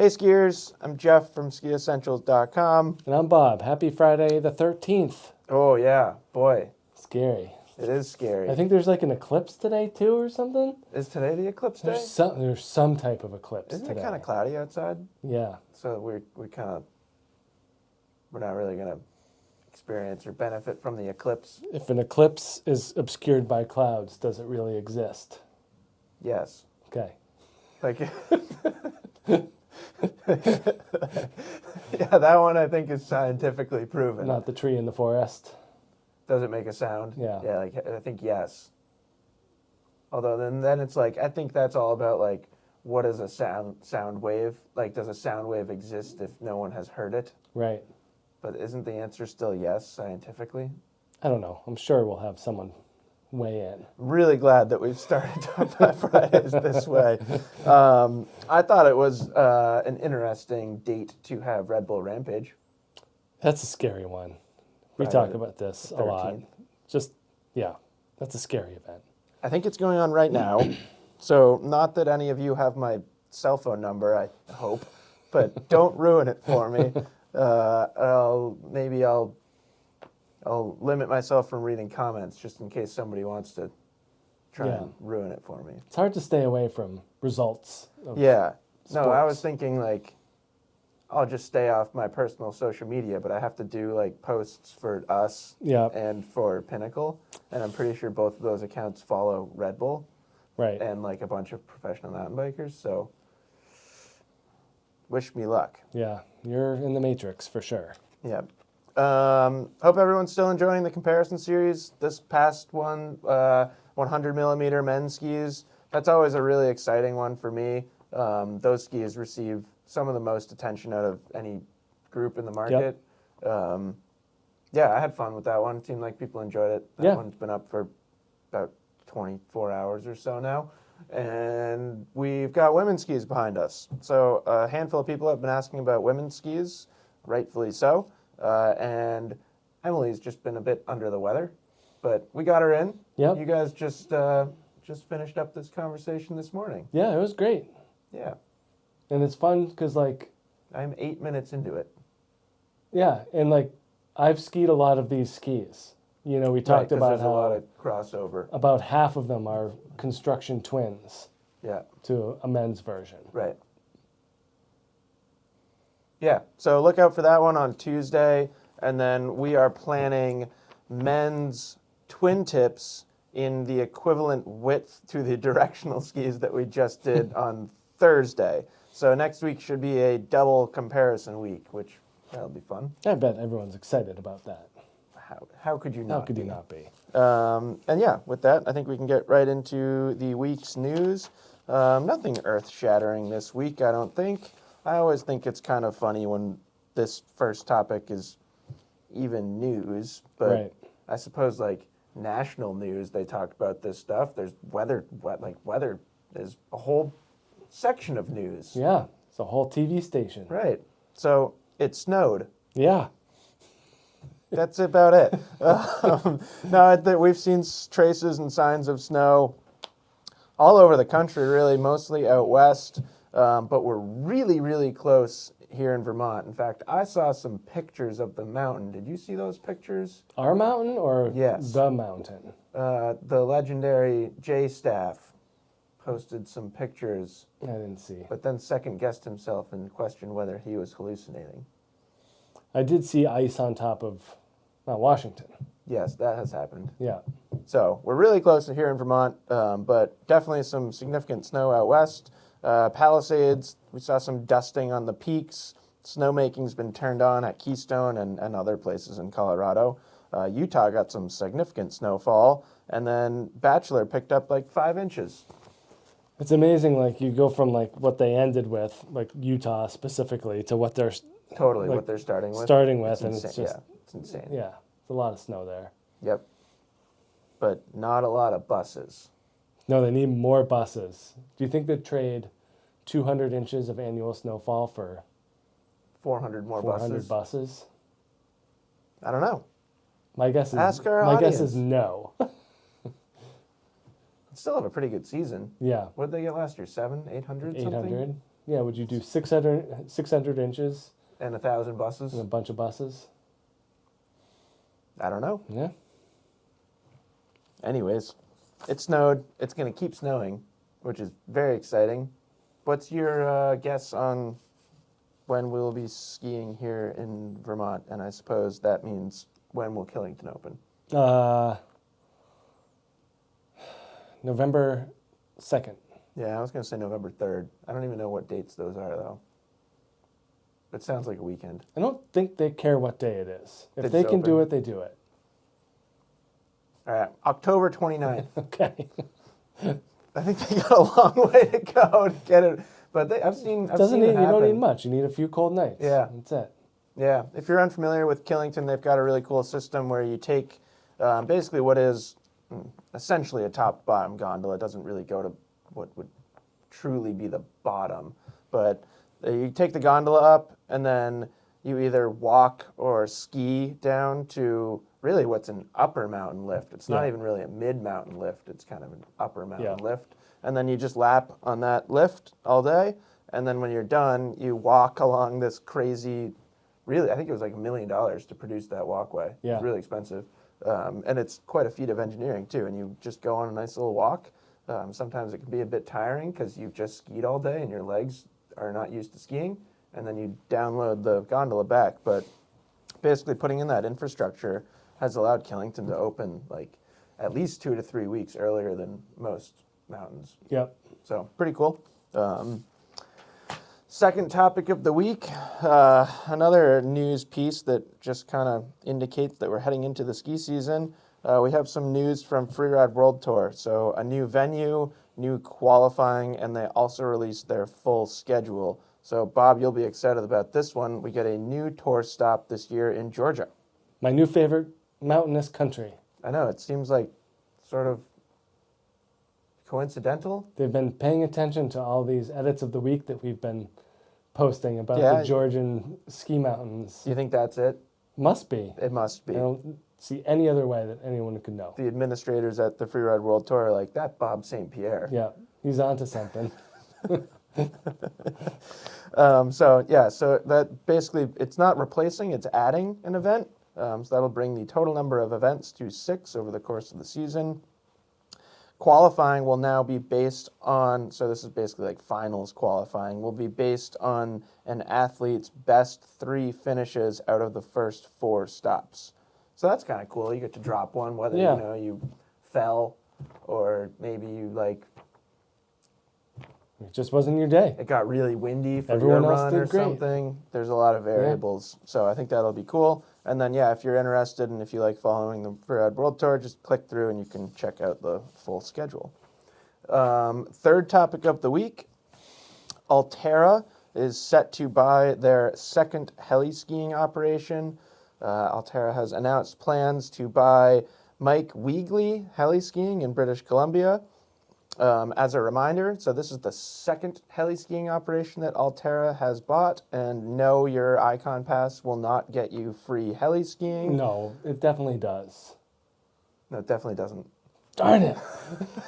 Hey skiers, I'm Jeff from skiessentials.com. And I'm Bob. Happy Friday the 13th. Oh yeah, boy, Scary. it is scary. I think there's like an eclipse today too or something. Is today the eclipse day? There's some type of eclipse Isn't today. it kind of cloudy outside? Yeah. So we're not really gonna experience or benefit from the eclipse. If an eclipse is obscured by clouds, does it really exist? Yes. Okay. Like, yeah, that one I think is scientifically proven. Not the tree in the forest. Does it make a sound? Yeah. Yeah, like I think yes. Although then it's like I think that's all about like what is a sound wave? Like does a sound wave exist if no one has heard it? Right. But isn't the answer still yes scientifically? I don't know. I'm sure we'll have someone weigh in. I'm really glad that we've started Top 5 Fridays this way. I thought it was an interesting date to have Red Bull Rampage. That's a scary one. We Friday talk about this the a lot. 13th. Just, yeah, that's a scary event. I think it's going on right now. So not that any of you have my cell phone number, I hope, but don't ruin it for me. I'll limit myself from reading comments just in case somebody wants to try and ruin it for me. It's hard to stay away from results. Yeah. No, I was sports. thinking like I'll just stay off my personal social media, but I have to do like posts for us Yeah. and for Pinnacle, and I'm pretty sure both of those accounts follow Red Bull Right. and like a bunch of professional mountain bikers, so wish me luck. Yeah, you're in the matrix for sure. Yeah. Hope everyone's still enjoying the comparison series. This past one, 100 millimeter men's skis, that's always a really exciting one for me. Those skis receive some of the most attention out of any group in the market. Yeah, I had fun with that one. It seemed like people enjoyed it. That one's been up for about 24 hours or so now. And we've got women's skis behind us. So a handful of people have been asking about women's skis, rightfully so. And Emily's just been a bit under the weather, but we got her in. Yep. You guys just finished up this conversation this morning. Yeah, it was great. Yeah. And it's fun because, like, I'm 8 minutes into it. yeah, and, like, I've skied a lot of these skis. You know, we talked 'cause about there's how a lot of crossover. about half of them are construction twins Yeah. to a men's version. Right. Yeah, so look out for that one on Tuesday. And then we are planning men's twin tips in the equivalent width to the directional skis that we just did on Thursday. So next week should be a double comparison week, which that'll be fun. I bet everyone's excited about that. How could you not? How could you not be? And yeah, with that, I think we can get right into the week's news. Nothing earth-shattering this week, I don't think. I always think it's kind of funny when this first topic is even news, but Right. I suppose like national news, they talk about this stuff. There's weather, there's a whole section of news. Yeah, it's a whole TV station. Right. So it snowed. Yeah. That's about it. No, we've seen traces and signs of snow all over the country, really, mostly out west. But we're really, really close here in Vermont. In fact, I saw some pictures of the mountain. Did you see those pictures? Our mountain or Yes. the mountain? The legendary J Staff posted some pictures, I didn't see. but then second-guessed himself and questioned whether he was hallucinating. I did see ice on top of Mount Washington. Yes, that has happened. Yeah. So we're really close to here in Vermont, but definitely some significant snow out west. Palisades, we saw some dusting on the peaks. Snowmaking's been turned on at Keystone and other places in Colorado. Utah got some significant snowfall, and then Bachelor picked up like 5 inches. It's amazing, like, you go from, like, what they ended with, like, Utah specifically, to what they're Totally like, what they're starting with. and it's just, yeah, it's insane. yeah, it's a lot of snow there. Yep. But not a lot of buses. No, they need more buses. Do you think they'd trade 200 inches of annual snowfall for 400 more 400 buses. buses? I don't know. My guess is Ask our my guess audience. is no. Still have a pretty good season. Yeah, What did they get last year? 700, 800 something? 800. Yeah, would you do 600 inches And 1,000 buses? and a bunch of buses? I don't know. Yeah. Anyways, it snowed. It's going to keep snowing, which is very exciting. What's your guess on when we'll be skiing here in Vermont? And I suppose that means when will Killington open? November 2nd. Yeah, I was going to say November 3rd. I don't even know what dates those are, though. It sounds like a weekend. I don't think they care what day it is. If They they just can do open. it, they do it. All right, October 29th. Okay. I think they got a long way to go to get it. But I've seen You it don't need happen. much. You need a few cold nights. Yeah. That's it. Yeah, if you're unfamiliar with Killington, they've got a really cool system where you take basically what is essentially a top-bottom gondola. It doesn't really go to what would truly be the bottom, but you take the gondola up, and then you either walk or ski down to really what's an upper mountain lift. It's not even really a mid-mountain lift. It's kind of an upper mountain lift. And then you just lap on that lift all day, and then when you're done, you walk along this crazy, really, I think it was like $1 million to produce that walkway. Yeah. It's really expensive. And it's quite a feat of engineering, too. And you just go on a nice little walk. Sometimes it can be a bit tiring because you've just skied all day and your legs are not used to skiing. And then you download the gondola back. But basically putting in that infrastructure has allowed Killington to open like at least 2 to 3 weeks earlier than most mountains. Yep. So pretty cool. Second topic of the week, another news piece that just kind of indicates that we're heading into the ski season. We have some news from Freeride World Tour. So a new venue, new qualifying, and they also released their full schedule. So Bob, you'll be excited about this one. We get a new tour stop this year in Georgia. My new favorite mountainous country. I know, it seems like sort of coincidental. They've been paying attention to all these edits of the week that we've been posting about Yeah. the Georgian ski mountains. Do you think that's it? Must be. It must be. I don't see any other way that anyone could know. The administrators at the Freeride World Tour are like, that Bob St. Pierre. Yeah, he's onto something. So that basically, it's not replacing, it's adding an event. So that'll bring the total number of events to 6 over the course of the season. Qualifying will now be based on, so this is basically like finals qualifying, will be based on an athlete's best 3 finishes out of the first 4 stops. So that's kind of cool. You get to drop one, whether you fell or maybe you It just wasn't your day. it got really windy for Everyone your else run did or great. something. There's a lot of variables. So I think that'll be cool. And then, if you're interested and if you like following the Freeride World Tour, just click through and you can check out the full schedule. Third topic of the week, Alterra is set to buy their second heli skiing operation. Alterra has announced plans to buy Mike Weegley Heli Skiing in British Columbia. As a reminder, so this is the second heli skiing operation that Alterra has bought, and no, your Icon Pass will not get you free heli skiing. No, it definitely does. No, it definitely doesn't. Darn it.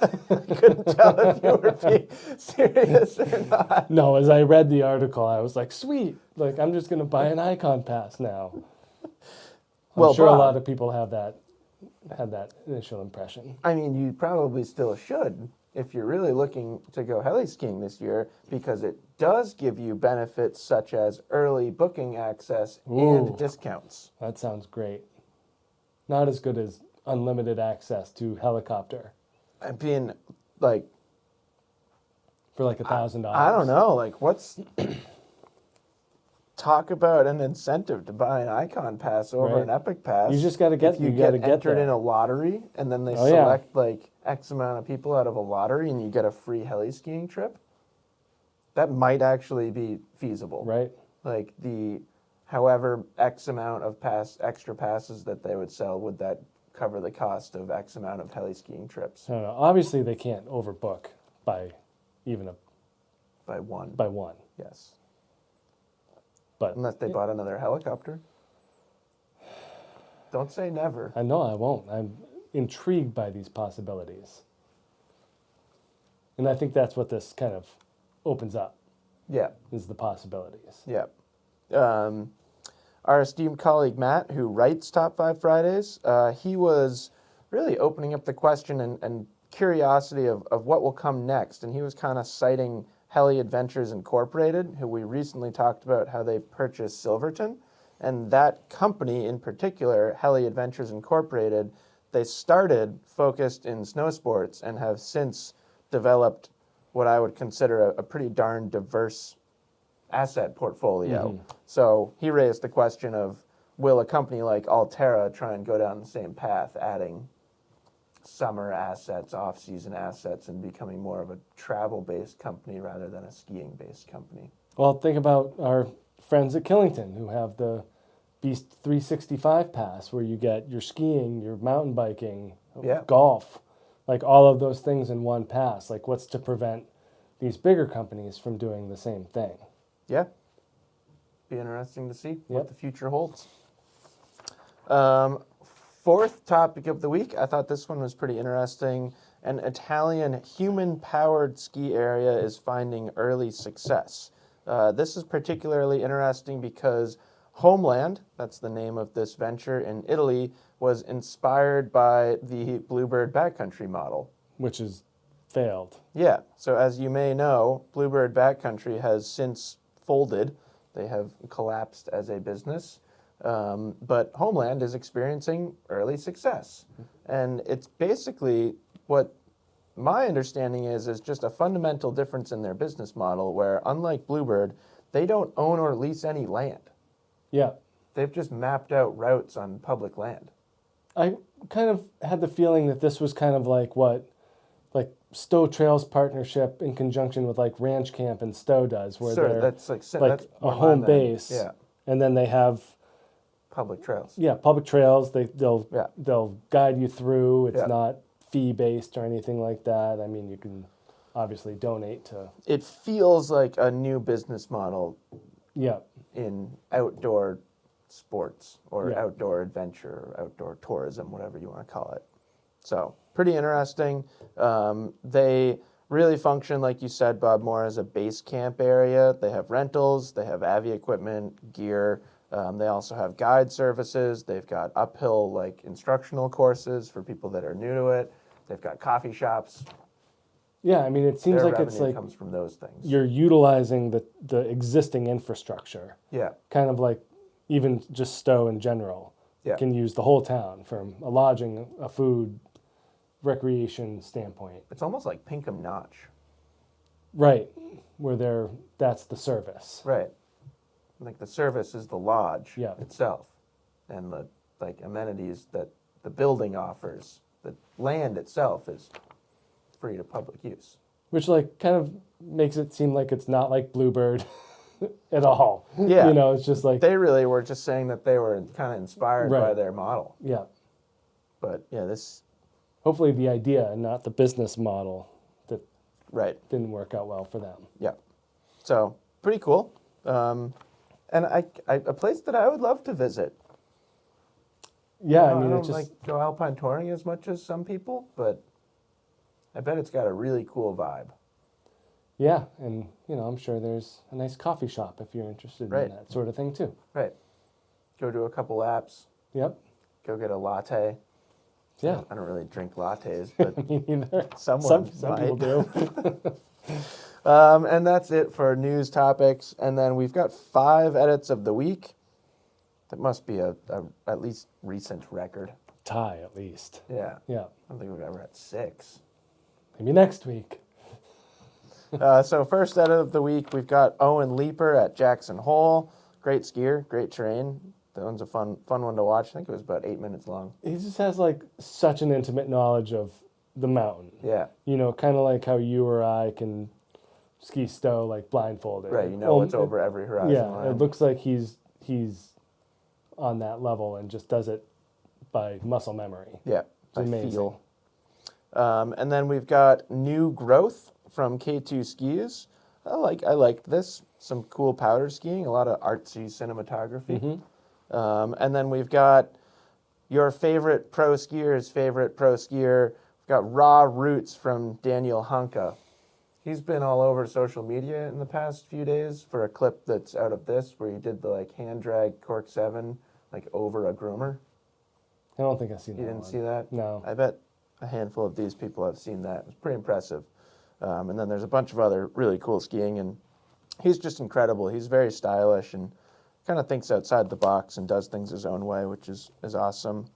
I couldn't tell if you were being serious or not. No, as I read the article, I was like, sweet. Like, I'm just going to buy an Icon Pass now. I'm sure Bob, a lot of people had that initial impression. I mean, you probably still should if you're really looking to go heli skiing this year, because it does give you benefits such as early booking access and discounts. That sounds great. Not as good as unlimited access to helicopter I mean, like, for like $1,000. I don't know, like, what's... Talk about an incentive to buy an Icon Pass over an Epic Pass. You just got to get. If you get entered there. in a lottery, and then they select like X amount of people out of a lottery, and you get a free heli skiing trip. That might actually be feasible, right? Like however X amount of extra passes that they would sell, would that cover the cost of X amount of heli skiing trips? I don't know. Obviously, they can't overbook by by one. By one. Yes. But unless they bought another helicopter. Don't say never. I know I won't. I'm intrigued by these possibilities. And I think that's what this kind of opens up. Yeah. is the possibilities. Yeah. Our esteemed colleague Matt, who writes Top 5 Fridays, he was really opening up the question and curiosity of what will come next. And he was kind of citing Heli Adventures Incorporated, who we recently talked about how they purchased Silverton. And that company in particular, Heli Adventures Incorporated, they started focused in snow sports and have since developed what I would consider a pretty darn diverse asset portfolio. So he raised the question of, will a company like Alterra try and go down the same path, adding summer assets, off-season assets, and becoming more of a travel-based company rather than a skiing-based company? Well, think about our friends at Killington who have the Beast 365 pass where you get your skiing, your mountain biking, golf, like all of those things in one pass. Like, what's to prevent these bigger companies from doing the same thing? Yeah. Be interesting to see what the future holds. Fourth topic of the week, I thought this one was pretty interesting. An Italian human-powered ski area is finding early success. This is particularly interesting because Homeland, that's the name of this venture in Italy, was inspired by the Bluebird backcountry model. Which has failed. Yeah, so as you may know, Bluebird backcountry has since folded. They have collapsed as a business. But Homeland is experiencing early success. And it's basically what my understanding is just a fundamental difference in their business model where, unlike Bluebird, they don't own or lease any land. Yeah. They've just mapped out routes on public land. I kind of had the feeling that this was kind of like what Stowe Trails partnership in conjunction with like Ranch Camp and Stowe does, where they're that's like that's a home base. Yeah. And then they have Public trails. Yeah, public trails. They'll guide you through. It's not fee based or anything like that. I mean, you can obviously donate to. It feels like a new business model. Yeah. In outdoor sports or outdoor adventure or outdoor tourism, whatever you want to call it. So pretty interesting. They really function, like you said, Bob, more as a base camp area. They have rentals, they have AV equipment, gear. They also have guide services. They've got uphill instructional courses for people that are new to it. They've got coffee shops. Yeah, I mean, it seems like it's like comes from those things. You're utilizing the existing infrastructure. Yeah. Kind of like even just Stowe in general. Yeah. Can use the whole town from a lodging, a food, recreation standpoint. It's almost like Pinkham Notch. Right, where that's the service. Right. Like the service is the lodge Yeah. itself, and the amenities that the building offers. The land itself is free to public use. Which kind of makes it seem like it's not like Bluebird at all. Yeah. It's just like they really were just saying that they were kind of inspired by their model. Yeah. But yeah, this hopefully the idea and not the business model that didn't work out well for them. Yeah. So pretty cool. And a place that I would love to visit. Yeah, I don't go alpine touring as much as some people, but I bet it's got a really cool vibe. Yeah, and I'm sure there's a nice coffee shop if you're interested in that sort of thing too. Right. Go do a couple laps. Yep. Go get a latte. Yeah. I don't really drink lattes, but me neither. Some people do. And that's it for news topics. And then we've got 5 edits of the week. That must be a at least recent record. Tie, at least. Yeah. Yeah. I don't think we've ever had 6. Maybe next week. So first edit of the week, we've got Owen Leeper at Jackson Hole. Great skier, great terrain. That one's a fun one to watch. I think it was about 8 minutes long. He just has such an intimate knowledge of the mountain. Yeah. Kind of like how you or I can ski Stowe blindfolded. Right, what's over every horizon line. It looks like he's on that level and just does it by muscle memory. Yeah, it's amazing. Feel. And then we've got New Growth from K2 Skis. I liked this. Some cool powder skiing, a lot of artsy cinematography. And then we've got your favorite pro skier's favorite pro skier. We've got Raw Roots from Daniel Hanka. He's been all over social media in the past few days for a clip that's out of this, where he did the like hand drag cork 7 like over a groomer. I don't think I've seen that. You didn't see that? No. I bet a handful of these people have seen that. It's pretty impressive. And then there's a bunch of other really cool skiing, and he's just incredible. He's very stylish and kind of thinks outside the box and does things his own way, which is awesome.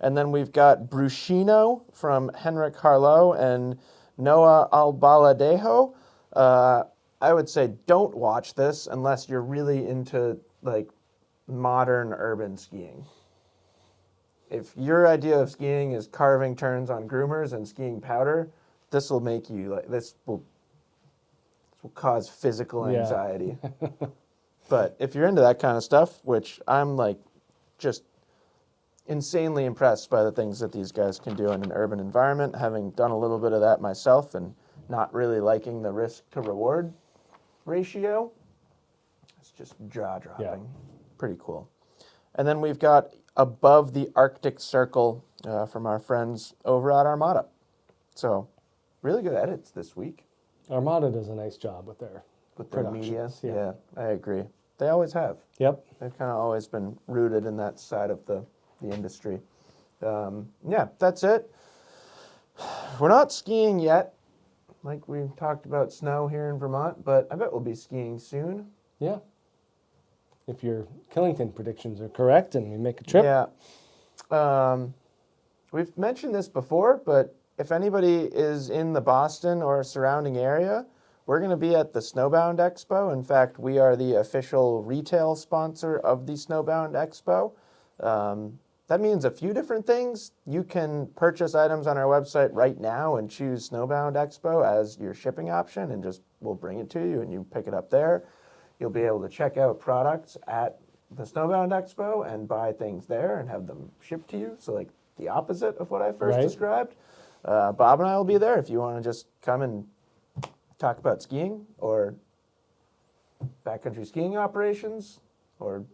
And then we've got Bruscino from Henrik Harlow and Noah Albaladejo. I would say don't watch this unless you're really into like modern urban skiing. If your idea of skiing is carving turns on groomers and skiing powder, this will make you like this will cause physical anxiety. But if you're into that kind of stuff, which I'm like just insanely impressed by the things that these guys can do in an urban environment, having done a little bit of that myself and not really liking the risk to reward ratio. It's just jaw-dropping. Yeah. Pretty cool. And then we've got Above the Arctic Circle from our friends over at Armada. So really good edits this week. Armada does a nice job with their media. productions. Yeah, I agree. They always have. Yep. They've kind of always been rooted in that side of the industry. Yeah, that's it. We're not skiing yet, like we talked about snow here in Vermont, but I bet we'll be skiing soon. Yeah. If your Killington predictions are correct and we make a trip. Yeah. We've mentioned this before, but if anybody is in the Boston or surrounding area, we're going to be at the Snowbound Expo. In fact, we are the official retail sponsor of the Snowbound Expo. That means a few different things. You can purchase items on our website right now and choose Snowbound Expo as your shipping option, and just we'll bring it to you and you pick it up there. You'll be able to check out products at the Snowbound Expo and buy things there and have them shipped to you. So like the opposite of what I first described. Bob and I will be there if you want to just come and talk about skiing or backcountry skiing operations or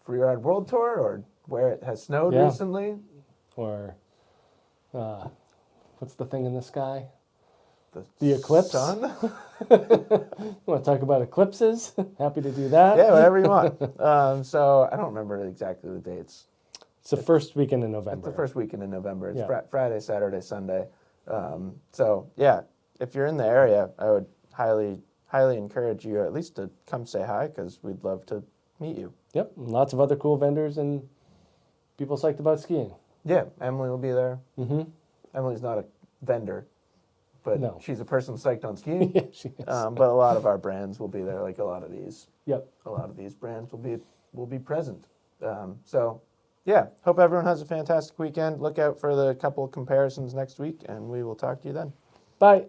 Freeride World Tour or where it has snowed recently. Or what's the thing in the sky? The eclipse? Sun? Want to talk about eclipses? Happy to do that. Yeah, whatever you want. So I don't remember exactly the dates. It's the first weekend in November. It's the first weekend in November. It's Friday, Saturday, Sunday. So yeah, if you're in the area, I would highly encourage you at least to come say hi, because we'd love to meet you. Yep, and lots of other cool vendors and people psyched about skiing. Yeah, Emily will be there. Mm-hmm. Emily's not a vendor, but she's a person psyched on skiing. Yeah, she is. But a lot of our brands will be there. Like a lot of these. Yep. A lot of these brands will be present. So yeah, hope everyone has a fantastic weekend. Look out for the couple comparisons next week, and we will talk to you then. Bye.